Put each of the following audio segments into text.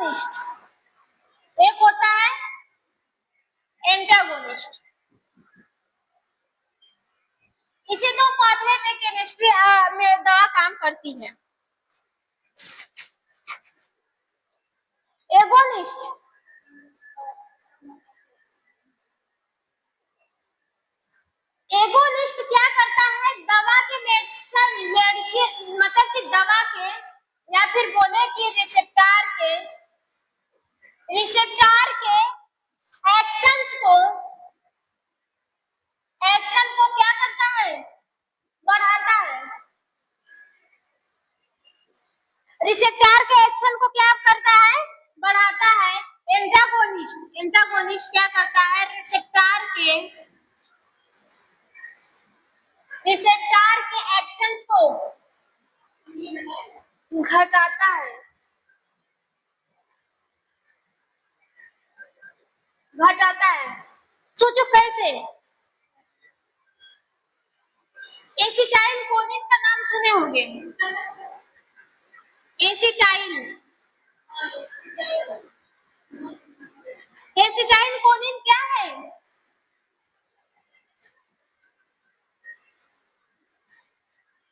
Agonist, एक होता है एंटागोनिस्ट। इसी दो पाथवे पे केमिस्ट्री में दवा काम करती है। एगोनिस्ट एगोनिस्ट क्या करता है, दवा के मेडिसिन मतलब कि दवा के या फिर बोले कि रिसेप्टर के एक्शन को क्या करता है, बढ़ाता है। रिसेप्टर के एक्शन को क्या करता है, बढ़ाता है। एंटागोनिस्ट क्या करता है, रिसेप्टर के एक्शन को घटाता है। सोचो कैसे। एसिटाइल कोलिन का नाम सुने होंगे। एसिटाइल कोलिन क्या है,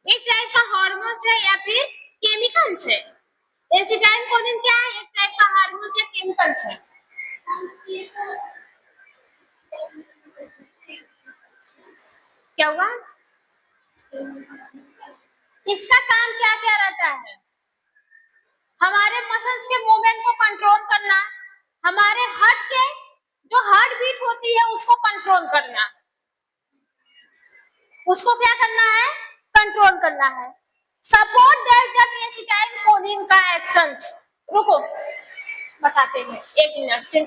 एक टाइप का हार्मोन है या फिर केमिकल है। एसिटाइल कोलिन क्या है, एक टाइप का हार्मोन है, केमिकल है। क्या हुआ, इसका काम क्या क्या रहता है, हमारे मसल्स के मूवमेंट को कंट्रोल करना, हमारे हार्ट के जो हार्ट बीट होती है उसको कंट्रोल करना, उसको क्या करना है, कंट्रोल करना है। सपोर्ट दैट जब एसिटाइल कोलिन का एक्शन, रुको बताते हैं, एक मिनट से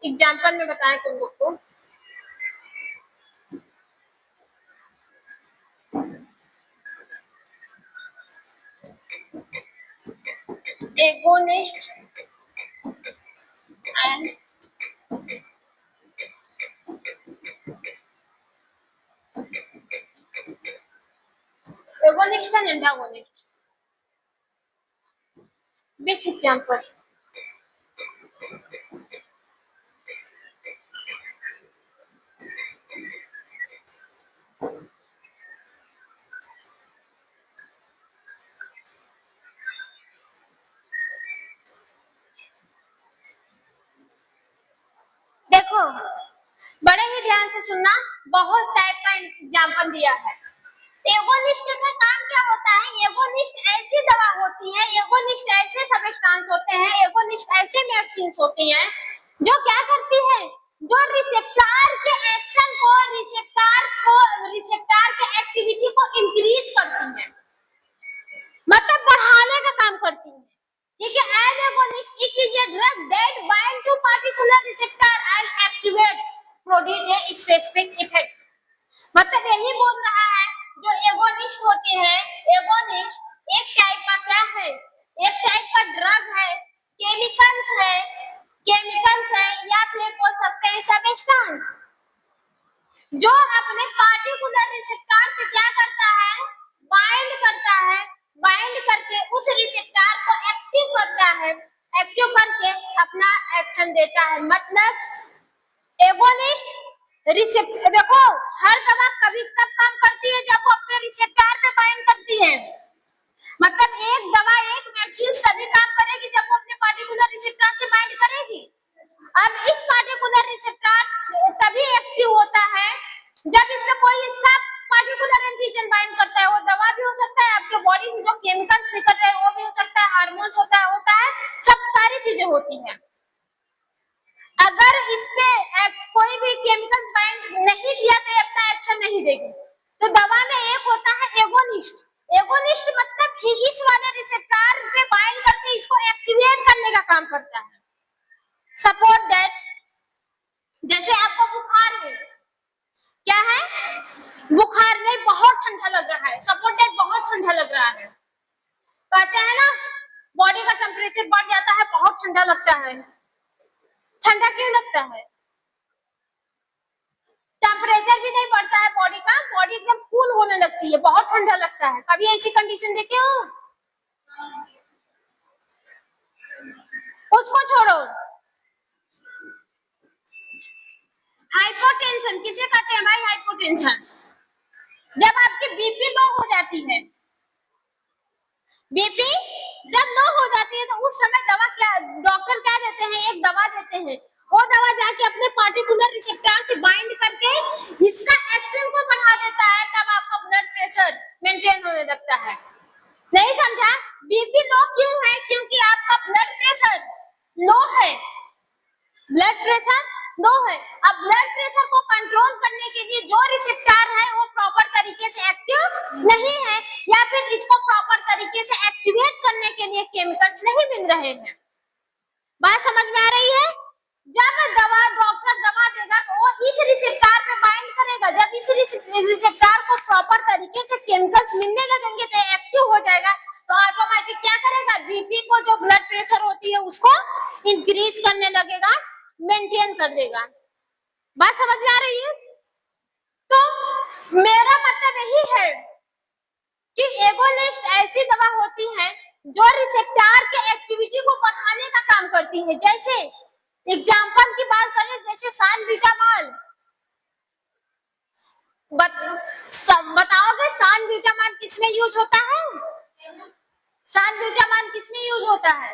एग्जांपल में बताएं तुम लोग को। Agonist and agonist and antagonist, big example. देखो बड़े ही ध्यान से सुनना, बहुत टाइप का एग्जांपल दिया है। एगोनिस्ट का काम क्या होता है, एगोनिस्ट ऐसी दवा होती है, एगोनिस्ट ऐसे सब्सटेंस होते हैं, एगोनिस्ट ऐसे मेडिसिन होती हैं जो क्या करती है, जो रिसेप्टर के एक्शन को, रिसेप्टर के एक्टिविटी को इंक्रीज करती है, मतलब बढ़ाने का काम करती है। ठीक है, as agonist it is a drug that bind to particular receptor and activate produce a specific effect. मतलब यही बोल रहा है, जो एगोनिस्ट होते हैं, एगोनिस्ट एक टाइप का क्या है, एक टाइप का ड्रग है, केमिकल्स है या फिर बोल सकते हैं सब्सटेंस, जो अपने पार्टिकुलर रिसेप्टर से क्या करता है, बाइंड करके उस रिसेप्टर को एक्टिव करता है, एक्टिव करके अपना एक्शन देता है। मतलब एगोनिस्ट देखो हर दवा कभी तब काम करती है जब वो अपने रिसेप्टर पे बाइंड करती है। मतलब एक दवा, एक मेडिसिन तभी काम करेगी जब वो अपने पार्टिकुलर रिसेप्टर से बाइंड करेगी। अब इस पार्टिकुलर रिसेप्टर तभी एक्टिव होता है जब इसमें कोई इसका पार्टिकुलर एंटीजन बाइंड करता है। वो दवा भी हो सकता है, आपके बॉडी में जो केमिकल्स निकल रहे हैं वो भी हो सकता है, हार्मोन्स होता है, सब सारी चीजें होती हैं। अगर इसमें कोई भी केमिकल्स बाइंड नहीं किया तो अपना एक्शन नहीं देगी। तो दवा में एक होता है एगोनिस्ट, एगोनिस्ट मतलब इस वाले रिसेप्टर पे बाइंड करके इसको एक्टिवेट करने का काम करता है। सपोर्ट दैट, जैसे आपको बुखार है, क्या है, बुखार नहीं, बहुत ठंडा लग रहा है, सपोर्ट दैट बहुत ठंडा लग रहा है, कहते हैं ना बॉडी का टेम्परेचर बढ़ जाता है, बहुत ठंडा लगता है। ठंडा क्यों लगता है, टेम्परेचर भी नहीं बढ़ता है बॉडी का, बॉडी एकदम कूल होने लगती है, बहुत ठंडा लगता है। कभी ऐसी कंडीशन देखे हो, उसको छोड़ो। हाइपोटेंशन किसे कहते हैं भाई? हाइपोटेंशन जब आपकी बीपी लो हो जाती है, बीपी जब लो हो जाती है तो उस समय दवा क्या, डॉक्टर क्या देते हैं? एक दवा देते हैं। वो दवा जाके अपने पार्टिकुलर रिसेप्टर से बाइंड करके इसका एक्शन को बढ़ा देता है, तब आपका ब्लड प्रेशर मेंटेन होने लगता है। नहीं समझा? बीपी लो क्यों है? क्योंकि आपका ब्लड प्रेशर लो है, ब्लड प्रेशर लो है। अब ब्लड प्रेशर को कंट्रोल करने के लिए जो रिसेप्टर है वो प्रॉपर तरीके से एक्टिव नहीं है, या फिर इसको प्रॉपर तरीके से एक्टिवेट करने के लिए केमिकल्स नहीं मिल रहे हैं। बात समझ में आ रही है? जब दवा डॉक्टर दवा देगा तो वो इस रिसेप्टर पे बाइंड करेगा। जब इस रिसेप्टर को प्रॉपर तरीके से केमिकल्स मिलने लगेंगे तो एक्टिव हो जाएगा, तो ऑटोमेटिक क्या करेगा? बीपी को, जो ब्लड प्रेशर होती है उसको इंक्रीज करने लगेगा, मेंटेन कर देगा। बात समझ में आ रही है? तो मेरा मतलब यही है कि एगोनिस्ट ऐसी दवा होती है जो रिसेप्टर के एक्टिविटी को बढ़ाने का काम करती है। जैसे एग्जांपल की बात करें, जैसे सानबीटामॉल, बताओगे सानबीटामॉल किसमें यूज होता है? सानबीटामॉल किसमें यूज होता है?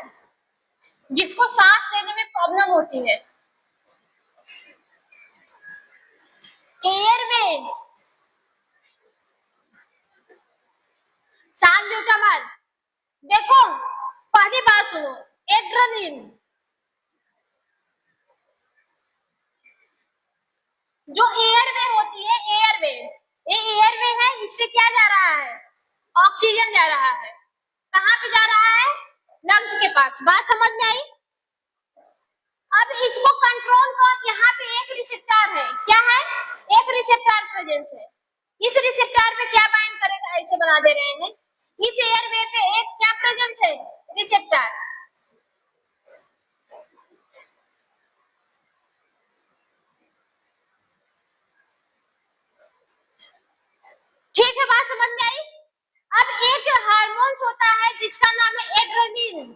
जिसको सांस लेने में प्रॉब्लम होती है, एयर में। सानबीटामॉल, देखो पहली बात सुनो, एड्रेनलिन जो एयरवे होती है, एयरवे, ये एयरवे है, इससे क्या जा रहा है? ऑक्सीजन जा रहा है। कहाँ पे जा रहा है? लंग्स के पास। बात समझ में आई? अब इसको कंट्रोल कर, यहाँ पे एक रिसेप्टर है, क्या है? एक रिसेप्टर प्रेजेंस है। इस रिसेप्टर पे क्या बाइंड करेगा? ऐसे बना दे रहे हैं। इस एयरवे पे एक क्या प्रेजेंस है? रिसेप्टर। ठीक है, बात समझ में आई? अब एक हार्मोन होता है जिसका नाम है एड्रेनलिन।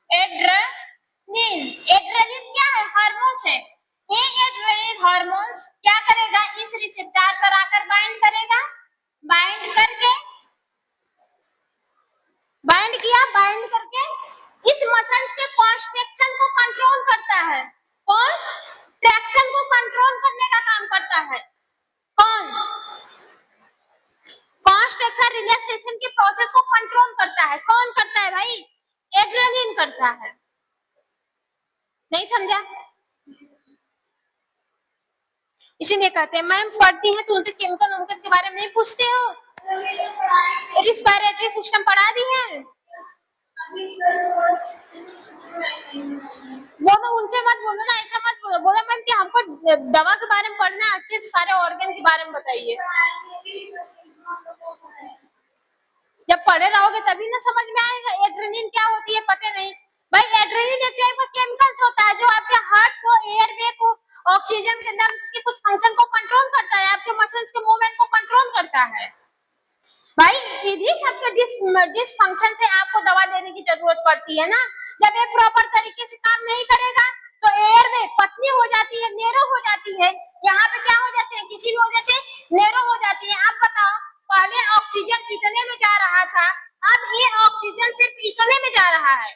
एड्रेनलिन, एड्रेनलिन क्या है? हार्मोन है। ये एड्रेनलिन हार्मोन क्या करेगा? इस रिसेप्टर पर आकर बाइंड करेगा, बाइंड करके, बाइंड किया, बाइंड करके इस मसल्स के कॉन्ट्रैक्शन को कंट्रोल करता है। कॉन्ट्रैक्शन को कंट्रोल करने का काम करता है कौन? कॉन्ट्रैक्शन रिलैक्सेशन के प्रोसेस को कंट्रोल करता है। कौन करता है भाई? एड्रेनलिन करता है। नहीं समझा? इसीलिए कहते हैं मैम पढ़ती हैं तो उनसे केमिकल उनके के बारे में नहीं पूछते हो? रिस्पायरेटरी सिस्टम पढ़ा दी है? बोलो, उनसे मत बोलो ना, ऐसा मत बोलो। बोलो मैम कि हमको दवा के बारे में पढ़ना है, अच्छे से सारे ऑर्गन के बारे में बताइए। जब पढ़े रहोगे तभी ना समझ में आएगा। एड्रेनलिन क्या होती है पता नहीं भाई। एड्रेनलिन एक टाइप का केमिकल्स होता है जो आपके हार्ट को, एयरवे को, ऑक्सीजन के लंग्स के कुछ फंक्शन को कंट्रोल करता है, आपके मसल्स के मूवमेंट को कंट्रोल करता है। भाई इन्हीं सबके डिसफंक्शन से आपको दवा देने की जरूरत पड़ती है ना। जब ये प्रॉपर तरीके से काम नहीं करेगा तो एयरवे पतली हो जाती है, नैरो हो जाती है। यहाँ पे क्या हो जाते हैं? किसी भी वजह से नैरो हो जाती है। आप बताओ, पहले ऑक्सीजन कितने में जा रहा था, अब ये ऑक्सीजन सिर्फ इतने में जा रहा है,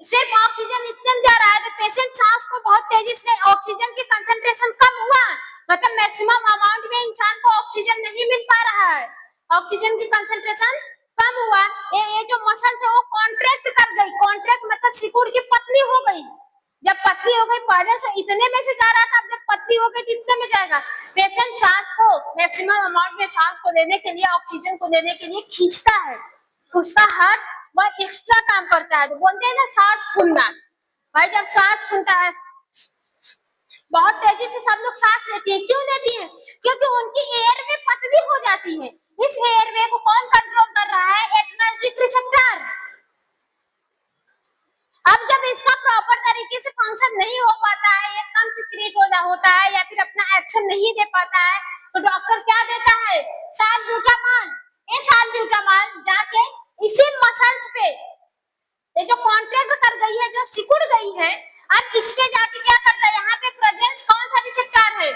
सिर्फ ऑक्सीजन इतने में जा रहा है। तो पेशेंट सांस को बहुत तेजी से, ऑक्सीजन की कंसंट्रेशन कम हुआ, मतलब मैक्सिमम अमाउंट में इंसान को ऑक्सीजन नहीं मिल पा रहा है, ऑक्सीजन की कंसंट्रेशन कम हुआ। ये जो मसल है वो कॉन्ट्रैक्ट कर गई, कॉन्ट्रैक्ट मतलब सिकुड़ के पतली हो गई। जब पतली हो गई, पहले से इतने में से जा रहा था, अब जब पतली हो गई तो इतने में जाएगा। पेशेंट सांस को मैक्सिमम अमाउंट में सांस को लेने के लिए, ऑक्सीजन को लेने के लिए खींचता है, उसका हार्ट वह एक्स्ट्रा काम करता है। तो बोलते हैं ना सांस फूलना। भाई जब सांस फूलता है, बहुत तेजी से सब लोग सांस लेती है, क्यों लेती है? क्योंकि उनकी एयरवे पतली हो जाती है। इस एयरवे को कौन कंट्रोल कर रहा है? Adrenergic receptor. अब जब इसका प्रॉपर तरीके से फंक्शन नहीं हो पाता है, ये कम सिक्रीट होता है या फिर अपना एक्शन नहीं दे पाता है, तो डॉक्टर क्या देता है? सालब्यूटामॉल। ये सालब्यूटामॉल जाके गई है। अब इसके जाके क्या करता है, यहाँ पे प्रेजेंस कौन सा रिसेप्टर है,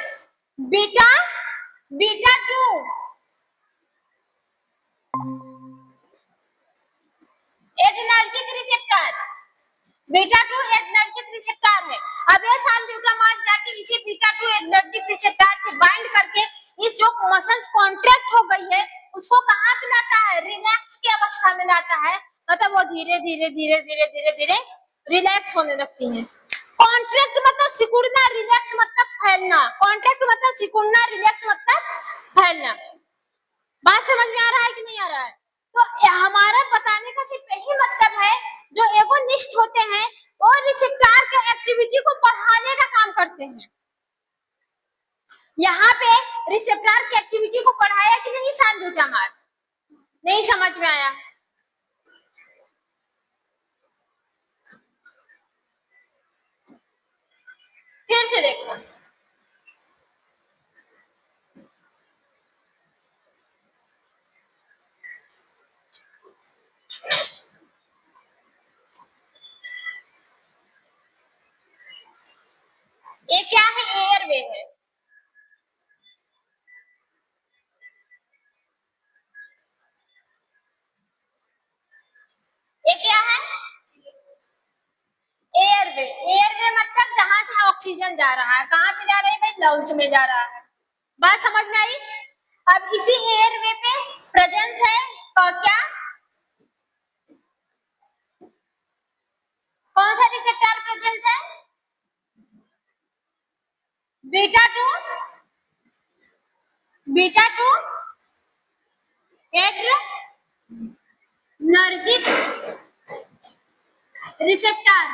beta beta 2, adrenergic receptor, beta 2 adrenergic receptor है। अब ये साल्ब्यूटामाइड जाके इसी बीटा 2 एड्रेनर्जिक रिसेप्टर से बाइंड करके इस जो मसल्स कॉन्ट्रैक्ट हो गई है उसको कहाँ पे लाता है, रिलैक्स की अवस्था में लाता है, मतलब वो धीरे धीरे धीरे धीरे धीरे धीरे रिलैक्स होने लगती है। कॉन्ट्रैक्ट मतलब सिकुड़ना, रिलैक्स मतलब फैलना, कॉन्ट्रैक्ट मतलब सिकुड़ना, रिलैक्स मतलब फैलना। बात समझ में आ रहा है कि नहीं आ रहा है? तो हमारा बताने का सिर्फ यही मतलब है, जो एगोनिस्ट होते हैं वो रिसेप्टर के एक्टिविटी को बढ़ाने का काम करते हैं। यहाँ पे रिसेप्टर की एक्टिविटी को बढ़ाया कि नहीं साल्ब्यूटामाइड, नहीं समझ में आया? फिर से देखो, ये क्या है, एयरवे है, ये क्या है, एयरवे। एयरवे मतलब जहां से ऑक्सीजन जा रहा है, कहाँ पे जा रहा है भाई, लंग्स में जा रहा है। बात समझ में आई? अब इसी एयरवे पे प्रेजेंस है और क्या, कौन सा रिसेप्टर प्रेजेंस है, beta 2, beta 2 adrenergic receptor,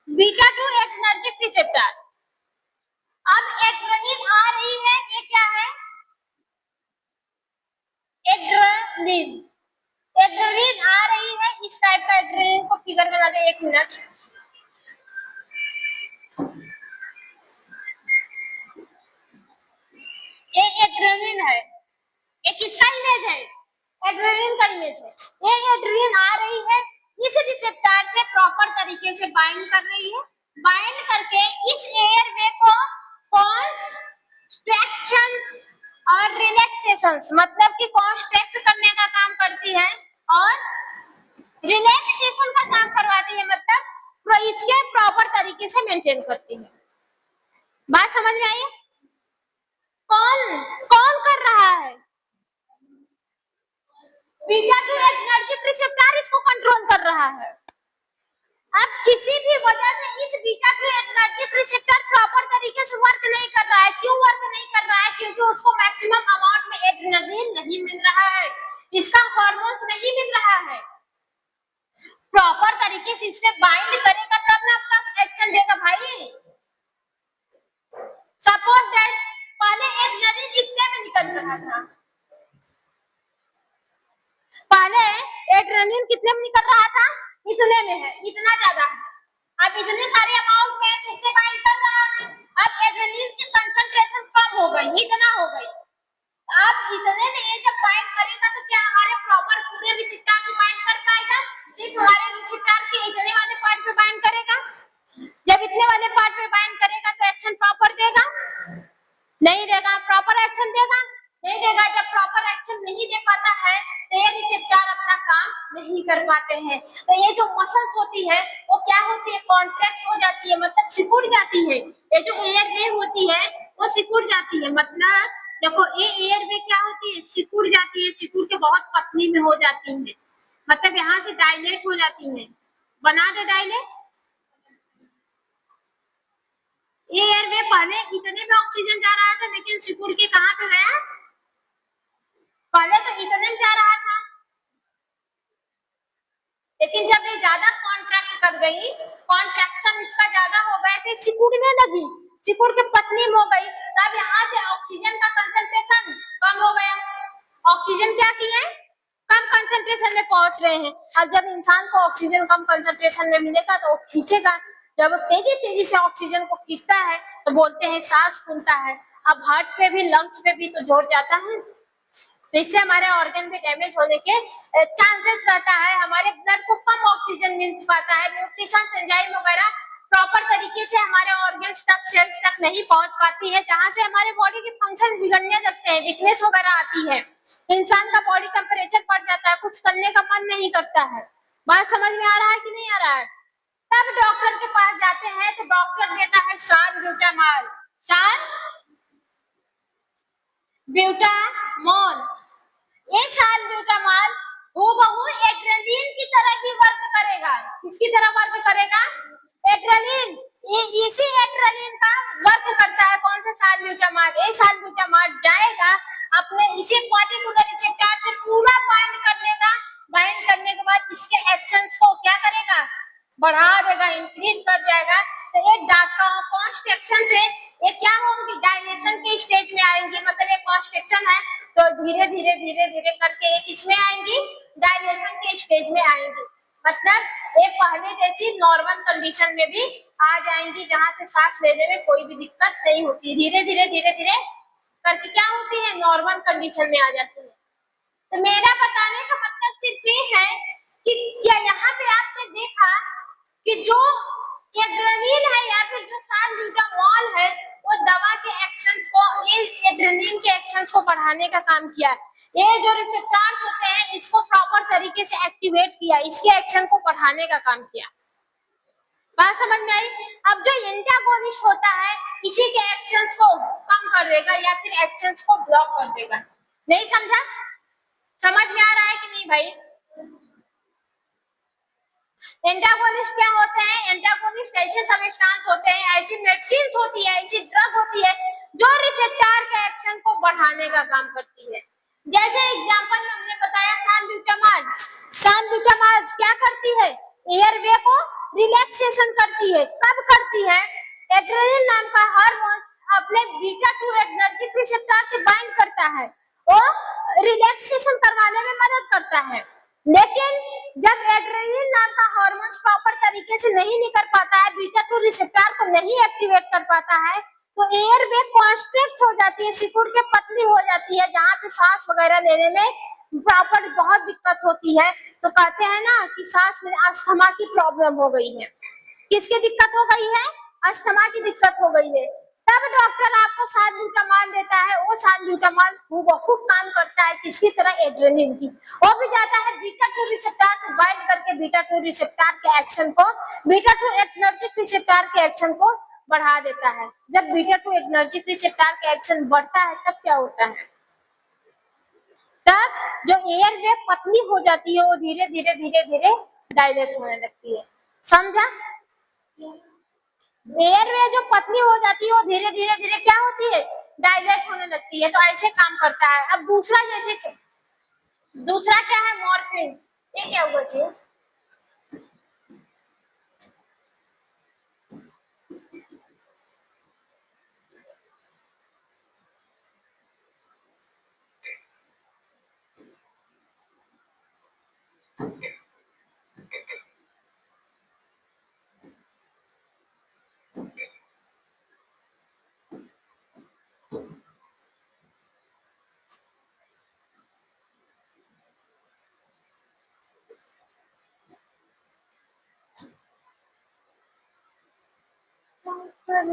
beta 2 adrenergic receptor. अब एड्रेनलिन आ रही है, ये क्या है, एड्रेनलिन, एड्रेनलिन आ रही है, इस टाइप का एड्रेनलिन को फिगर बना दे, 1 मिनट। ये एड्रेनलिन है, ये किसका इमेज है, एड्रेनलिन का इमेज है। ये एड्रेनलिन आ रही है, इस रिसेप्टर से प्रॉपर तरीके से बाइंड कर रही है, बाइंड करके इस एयरवे को कॉन्ट्रैक्शंस और रिलैक्सेशंस, मतलब कि कॉन्ट्रैक्ट करने का काम करती है और रिलैक्सेशन का काम करवाती है, मतलब इसके प्रॉपर तरीके से मेंटेन करती है। बात समझ में आई? कौन कौन कर रहा है, बीटा 2 एड्रेनर्जिक रिसेप्टर इसको कंट्रोल कर रहा है। अब किसी भी वजह से इस बीटा 2 एड्रेनर्जिक रिसेप्टर प्रॉपर तरीके से वर्क नहीं कर रहा है, क्यों वर्क नहीं कर रहा है, क्योंकि उसको मैक्सिमम अमाउंट में एड्रेनलिन नहीं मिल रहा है, इसका हार्मोन्स नहीं मिल रहा है। प्रॉपर तरीके से इसमें बाइंड करेगा तब ना अपना एक्शन देगा भाई। सपोर्ट दैट, पहले एड्रेनलिन कितने में निकल रहा था, पहले एड्रेनलिन कितने में निकल रहा था, इतने में है, इतना ज्यादा है। अब इतने सारे अमाउंट में कितने बाइंड कर रहा है, अब एड्रेनलिन की कंसंट्रेशन कम हो गई, इतना हो गई। अब इतने में ये जब बाइंड करेगा तो क्या हमारे प्रॉपर पूरे रिसेप्टर पे बाइंड कर पाएगा, सिर्फ हमारे रिसेप्टर के इतने वाले पार्ट पे बाइंड करेगा। जब इतने वाले पार्ट पे बाइंड करेगा तो एक्शन प्रॉपर देगा, नहीं देगा, प्रॉपर एक्शन देगा, नहीं देगा। जब प्रॉपर एक्शन नहीं दे पाता है तो ये रिसेप्टर अपना काम नहीं कर पाते हैं। तो ये जो मसल्स होती है वो क्या होती है, कॉन्ट्रैक्ट हो जाती है, मतलब सिकुड़ जाती है। ये जो एयरवे होती है वो सिकुड़ जाती है, मतलब देखो ये एयरवे क्या होती है, सिकुड़ जाती है, सिकुड़ के बहुत पतली में हो जाती है, मतलब यहाँ से डायलेट हो जाती है। बना दे डायलेट। ये एयरवे पहले इतने में ऑक्सीजन जा रहा था, लेकिन सिकुड़ के कहाँ पे गया, पहले तो इतने में जा रहा था, लेकिन जब ये ज्यादा कॉन्ट्रैक्ट कर गई, कॉन्ट्रैक्शन इसका ज्यादा हो गया तो सिकुड़ने लगी, सिकुड़ के पतली हो गई, तब यहाँ से ऑक्सीजन का कंसंट्रेशन कम हो गया। ऑक्सीजन क्या किए, कम कंसंट्रेशन में पहुंच रहे हैं। अब जब इंसान को ऑक्सीजन कम कंसंट्रेशन में मिलेगा तो वो खींचेगा, जब तेजी तेजी से ऑक्सीजन को खींचता है तो बोलते हैं सांस फूलता है। अब हार्ट पे भी, लंग्स पे भी तो जोर जाता है, तो इससे हमारे ऑर्गन भी डैमेज होने के चांसेस रहता है, हमारे ब्लड को कम ऑक्सीजन मिल पाता है, न्यूट्रिशन एंजाइम वगैरह प्रॉपर तरीके से हमारे ऑर्गन्स तक, सेल्स तक नहीं पहुंच पाती है, जहां से हमारे बॉडी के फंक्शन बिगड़ने लगते हैं, वीकनेस वगैरह आती है, इंसान का बॉडी टेम्परेचर बढ़ जाता है, कुछ करने का मन नहीं करता है। बात समझ में आ रहा है कि नहीं आ रहा है? तब डॉक्टर के पास जाते हैं तो डॉक्टर देता है साल्ब्यूटामॉल, साल्ब्यूटामॉल। ये साल्ब्यूटामॉल हूबहू एड्रेनलिन की तरह ही वर्क करेगा। किसकी तरह वर्क करेगा? एड्रेनलिन। ये इसी एड्रेनलिन का वर्क करता है कौन सा? साल्ब्यूटामॉल। ये साल्ब्यूटामॉल जाएगा अपने इसी पार्टिकुलर रिसेप्टर से पूरा बाइंड कर लेगा। बाइंड करने के बाद इसके एक्शंस को क्या करेगा? बढ़ा देगा, इंक्रीज कर जाएगा। तो ये कॉन्स्ट्रक्शन से ये क्या होंगी? डायलेशन के स्टेज में आएंगी, मतलब ये कॉन्स्ट्रक्शन है तो धीरे धीरे धीरे धीरे करके ये किसमें आएंगी? डायलेशन के स्टेज में आएंगी, मतलब ये पहले जैसी नॉर्मल कंडीशन में भी आ जाएंगी, जहां से सांस लेने में कोई भी दिक्कत नहीं होती। धीरे धीरे धीरे धीरे करके क्या होती है? नॉर्मल कंडीशन में आ जाती है। तो मेरा बताने का मतलब सिर्फ ये है कि क्या यहाँ पे आपने देखा कि जो एड्रेनलिन है या फिर जो साल्ब्यूटामॉल है वो दवा के एक्शंस को, ये एड्रेनलिन के एक्शंस को बढ़ाने का काम किया। ये जो रिसेप्टर्स होते हैं इसको प्रॉपर तरीके से एक्टिवेट किया, इसके एक्शन को बढ़ाने का काम किया। बात समझ में आई? अब जो एंटागोनिस्ट होता है इसी के एक्शंस को कम कर देगा या फिर एक्शंस को ब्लॉक कर देगा। नहीं समझा? समझ में आ रहा है कि नहीं भाई? एंटागोनिस्ट क्या होते हैं? एंटागोनिस्ट ऐसे सब्सटेंस होते हैं, ऐसी मेडिसिन होती है, ऐसी ड्रग होती है जो रिसेप्टर के एक्शन को बढ़ाने का काम करती है। जैसे एग्जांपल में हमने बताया साल्ब्यूटामॉल। साल्ब्यूटामॉल क्या करती है? एयरवे को रिलैक्सेशन करती है। कब करती है? एड्रेनलिन नाम का हार्मोन अपने बीटा 2 एनर्जिक रिसेप्टर से बाइंड करता है और रिलैक्सेशन करवाने में मदद करता है। लेकिन जब एड्रेनलिन नाम का हार्मोन प्रॉपर तरीके से नहीं निकल पाता है, बीटा 2 रिसेप्टर को नहीं एक्टिवेट कर पाता है, तो एयरवे कॉन्स्ट्रिक्ट हो जाती है, सिकुड़ के पतली हो जाती है, जहां पे सांस वगैरह लेने में प्रॉपर बहुत दिक्कत होती है। तो कहते हैं ना कि सांस में अस्थमा की प्रॉब्लम हो गई है। किसकी दिक्कत हो गई है? अस्थमा की दिक्कत हो गई है। तब डॉक्टर आपको साल्ब्यूटामॉल देता है। वो साल्ब्यूटामॉल खूब काम करता है किसकी तरह? एड्रेनलिन की। वो भी जाता है बीटा 2 रिसेप्टर से बाइंड करके बीटा 2 रिसेप्टर के एक्शन को, बीटा 2 एनर्जिक रिसेप्टर के एक्शन को बढ़ा देता है। जब बीटा 2 एनर्जिक रिसेप्टर के एक्शन बढ़ता है तब क्या होता है? तब जो एयरवे पतली हो जाती है वो धीरे धीरे धीरे धीरे डायलेट होने लगती है। समझा? एयरवे जो पतली हो जाती है वो धीरे धीरे धीरे क्या होती है? डायलेट होने लगती है। तो ऐसे काम करता है। अब दूसरा जैसे दूसरा क्या है? मॉर्फिन। ये क्या हुआ जी?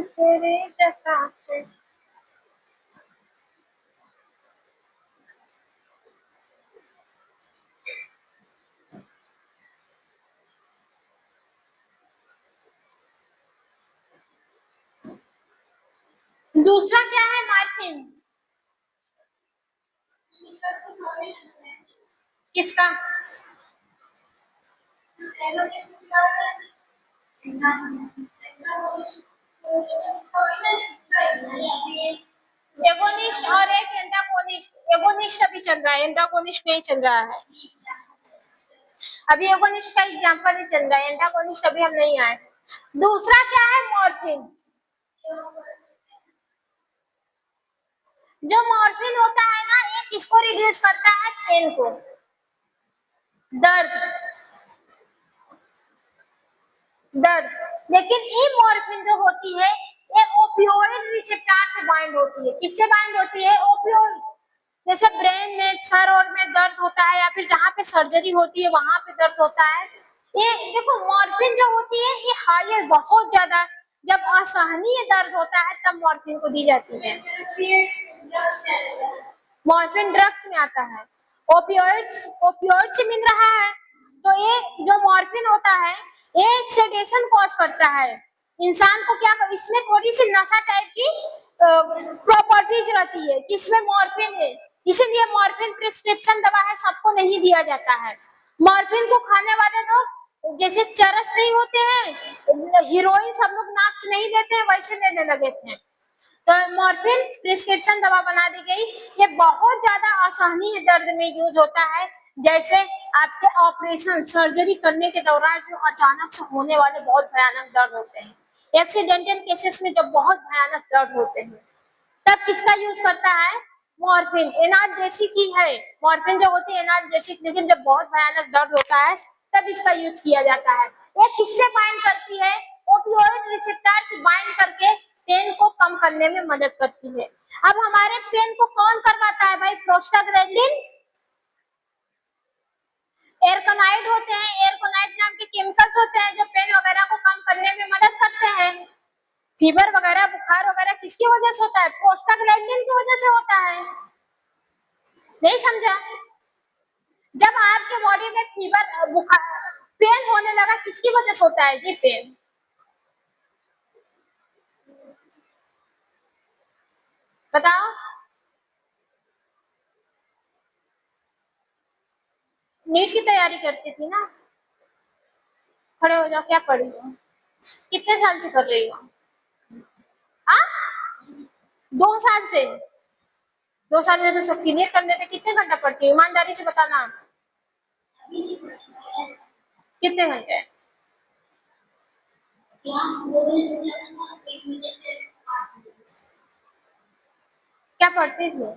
तेरे जगह से दूसरा क्या है? मॉर्फिन। किसका? एगोनिस्ट और एक एंटागोनिस्ट। एगोनिस्ट अभी चल रहा है, एंटागोनिस्ट नहीं चल रहा है अभी। एगोनिस्ट का एग्जांपल ही चल रहा है, एंटागोनिस्ट अभी हम नहीं आए। दूसरा क्या है? मॉर्फिन। जो मॉर्फिन होता है ना, ये किसको रिड्यूस करता है? पेन को, दर्द। लेकिन ये मॉर्फिन जो होती है ये ओपियोइड रिसेप्टर से बाइंड होती है। किससे बाइंड होती है? ओपियोइड। जैसे ब्रेन में में दर्द होता है या फिर जहाँ पे सर्जरी होती है वहां पे दर्द होता है। ये देखो मॉर्फिन जो होती है ये हायर बहुत ज्यादा, जब असहनीय दर्द होता है तब मॉर्फिन को दी जाती है। मॉर्फिन ड्रग्स में आता है। ओपियोइड्स, ओपियोइड से मिल रहा है, तो ये जो मॉर्फिन होता है ये सेडेशन कॉज करता है इंसान को। क्या इसमें थोड़ी सी नशा टाइप की प्रॉपर्टीज रहती है किसमें मॉर्फिन है, इसीलिए मॉर्फिन प्रिस्क्रिप्शन दवा है, सबको नहीं दिया जाता है। मॉर्फिन को खाने वाले लोग जैसे चरस नहीं होते हैं, हीरोइन सब लोग नाक से नहीं लेते हैं, वैसे लेने लगे थे। तो मॉर्फिन प्रिस्क्रिप्शन दवा बना दी गई। ये बहुत ज्यादा असहनीय दर्द में यूज होता है, जैसे आपके ऑपरेशन सर्जरी करने के दौरान जो अचानक से होने वाले बहुत भयानक दर्द होते हैं, एक्सीडेंटल केसेस में जब बहुत भयानक दर्द होते हैं तब किसका यूज करता है, मॉर्फिन। एनाल्जेसिक ही है मॉर्फिन जो होती है एनाल्जेसिक, लेकिन जब बहुत भयानक दर्द होता है तब इसका यूज किया जाता है। ये किससे बाइंड करती है, ओपियोइड रिसेप्टर से बाइंड करके पेन को कम करने में मदद करती है। अब हमारे पेन को कौन करवाता है भाई, प्रोस्टाग्लैंडिन, एरकोनाइड होते हैं, एरकोनाइड नाम के केमिकल्स होते हैं जो पेन वगैरह को कम करने में मदद करते हैं। फीवर वगैरह बुखार वगैरह किसकी वजह से होता है, प्रोस्टाग्लैंडिन की वजह से होता है। नहीं समझा, जब आपके बॉडी में फीवर बुखार पेन होने लगा किसकी वजह से होता है जी पेन, बताओ। नीट की तैयारी करती थी ना, खड़े हो जाओ, क्या पढ़ रही हो, कितने साल से कर रही हो, आ? 2 साल से, 2 साल में तो सब क्लियर कर लेते, कितने घंटा पढ़ती हो ईमानदारी से बताना, कितने घंटे, क्या पढ़ती थी।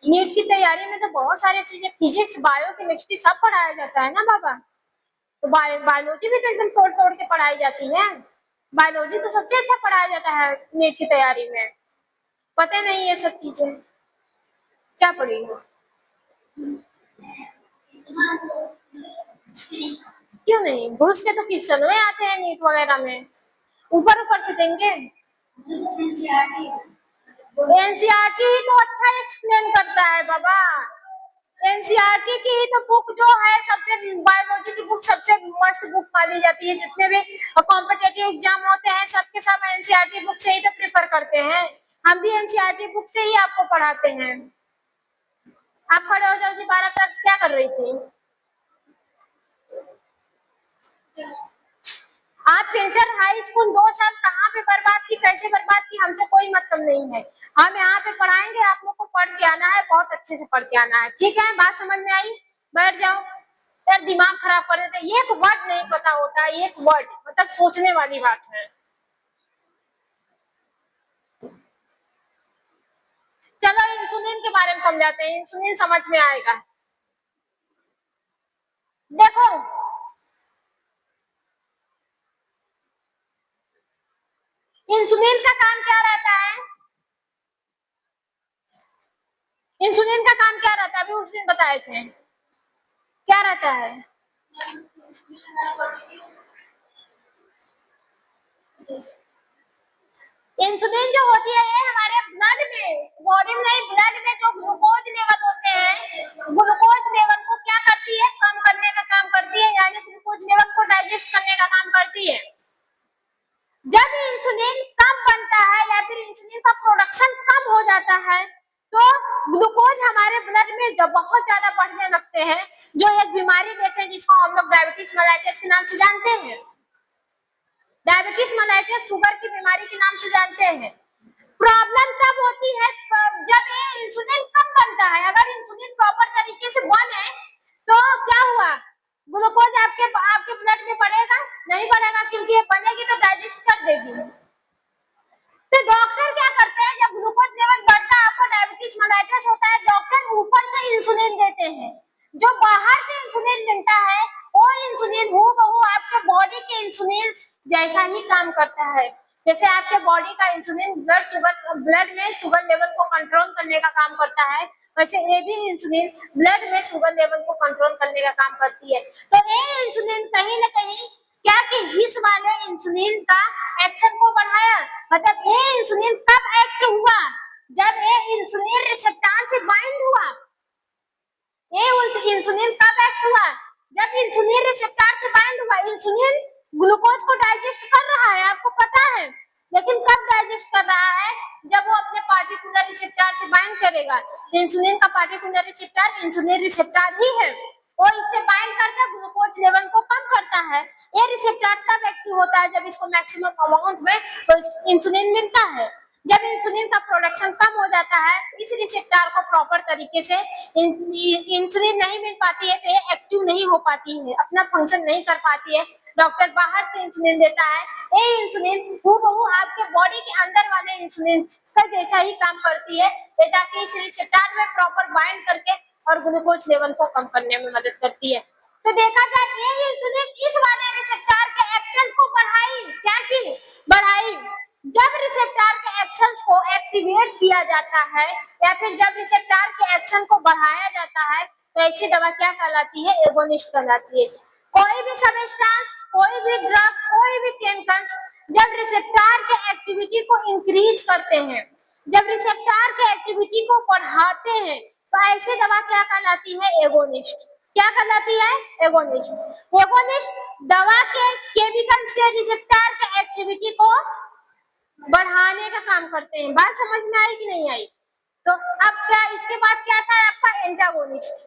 नीट की तैयारी में तो बहुत सारी चीजें, फिजिक्स बायो केमिस्ट्री सब पढ़ाया जाता है ना बाबा, तो बायोलॉजी भी तो एकदम तोड़ तोड़ के पढ़ाई जाती है। बायोलॉजी तो सबसे अच्छा पढ़ाया जाता है नीट की तैयारी में, पता नहीं ये सब चीजें, क्या पढ़ी हो, क्यों नहीं, घुस के तो क्वेश्चन में आते हैं नीट वगैरह में, ऊपर ऊपर से देंगे। एनसीईआरटी ही तो अच्छा एक्सप्लेन करता है बाबा, एनसीईआरटी की ही तो बुक जो है सबसे, बायोलॉजी की बुक सबसे मस्त बुक मानी जाती है। जितने भी कॉम्पिटिटिव एग्जाम होते हैं सबके सब एनसीईआरटी बुक से ही तो प्रिपेयर करते हैं। हम भी एनसीईआरटी बुक से ही आपको पढ़ाते हैं। आप खड़े हो जाओ जी, 12 क्लास क्या कर रही थी आप, इंटर हाई स्कूल 2 साल कहाँ पे बर्बाद की, कैसे बर्बाद की, हमसे कोई मतलब नहीं है। हम यहाँ पे पढ़ाएंगे, आप लोग को पढ़ के आना है, बहुत अच्छे से पढ़ के आना है, ठीक है, बात समझ में आई, बैठ जाओ। यार दिमाग खराब कर देते, एक वर्ड नहीं पता होता, एक वर्ड मतलब सोचने वाली बात है। चलो इंसुलिन के बारे में समझाते हैं, इंसुलिन समझ में आएगा। देखो इंसुलिन का काम क्या रहता है, इंसुलिन का काम क्या रहता है, अभी उस दिन बताए थे, क्या रहता है, इंसुलिन जो होती है ये हमारे ब्लड में, बॉडी में नहीं, ब्लड में जो ग्लूकोज लेवल होते हैं, ग्लूकोज लेवल को क्या करती है, कम करने का काम करती है, यानी ग्लूकोज लेवल को डाइजेस्ट करने का काम करती है। जब इंसुलिन कम बनता है या फिर इंसुलिन का प्रोडक्शन कम हो जाता है तो ग्लूकोज हमारे ब्लड में जब बहुत ज्यादा बढ़ने लगते हैं, जो एक बीमारी देते हैं जिसको हम लोग डायबिटीज मेलाइटिस के नाम से जानते हैं। डायबिटीज मेलाइटिस शुगर की बीमारी के नाम से जानते हैं। प्रॉब्लम तब होती है जब ये इंसुलिन कम बनता है। अगर इंसुलिन प्रॉपर तरीके से बने तो क्या हुआ, ग्लूकोज आपके आपके ब्लड में बढ़ेगा नहीं, बढ़ेगा, क्योंकि ये बनेगी तो डाइजेस्ट कर देगी। तो डॉक्टर क्या करते हैं, जब ग्लूकोज लेवल बढ़ता है, आपको डायबिटीज मेलाइटिस होता है, डॉक्टर ऊपर से इंसुलिन देते हैं। जो बाहर से इंसुलिन मिलता है वो इंसुलिन हूबहू आपके बॉडी के इंसुलिन जैसा ही काम करता है। जैसे आपके बॉडी का इंसुलिन ब्लड में शुगर लेवल को कंट्रोल करने का काम करता है, वैसे ये भी इंसुलिन ब्लड में शुगर लेवल को कंट्रोल करने का काम करती है। तो ये इंसुलिन कहीं ना कहीं क्या कि इस वाले इंसुलिन का एक्शन को बढ़ाया, मतलब ये इंसुलिन कब एक्ट हुआ, जब ये इंसुलिन रिसेप्टर से बाइंड हुआ। ये इंसुलिन कब एक्ट हुआ, जब इंसुलिन रिसेप्टर से बाइंड हुआ। इंसुलिन ग्लूकोज को डाइजेस्ट कर रहा है, आपको पता है, लेकिन कब डाइजेस्ट कर रहा है, जब वो अपने पार्टिकुलर रिसेप्टर से बाइंड करेगा। इंसुलिन का पार्टिकुलर रिसेप्टर इंसुलिन रिसेप्टर ही है, वो इससे बाइंड करके ग्लूकोज लेवल को कम करता है। ये रिसेप्टर तब एक्टिव होता है जब इसको मैक्सिमम अमाउंट में इंसुलिन मिलता है। जब इंसुलिन का प्रोडक्शन कम हो जाता है, इस रिसेप्टर को प्रॉपर तरीके से इंसुलिन नहीं मिल पाती है, तो ये एक्टिव नहीं हो पाती है, अपना फंक्शन नहीं कर पाती है, डॉक्टर बाहर से इंसुलिन देता है। ये इंसुलिन हूबहू आपके बॉडी के अंदर वाले इंसुलिन का जैसा ही काम करती है, ये जाके इस रिसेप्टर में प्रॉपर बाइंड करके और ग्लूकोज लेवल को कम करने में मदद करती है। तो देखा जाए ये इंसुलिन इस वाले रिसेप्टर के एक्शन को बढ़ाई, क्या की बढ़ाई। जब रिसेप्टर के एक्शंस को एक्टिवेट किया जाता है या फिर जब रिसेप्टर के एक्शन को बढ़ाया जाता है, तो ऐसी दवा क्या कहलाती है, एगोनिस्ट कहलाती है। कोई भी सब्सटेंस, कोई भी ड्रग, कोई भी केमिकल्स जब रिसेप्टर के एक्टिविटी को इंक्रीज करते हैं, जब रिसेप्टर के एक्टिविटी को बढ़ाते हैं, तो ऐसी दवा क्या कहलाती है, एगोनिस्ट। क्या कहलाती है, एगोनिस्ट। एगोनिस्ट दवा के केमिकल्स के रिसेप्टर के एक्टिविटी को बढ़ाने का काम करते हैं। बात समझ में आई कि नहीं आई। तो अब क्या इसके बाद क्या था आपका एंटागोनिस्ट।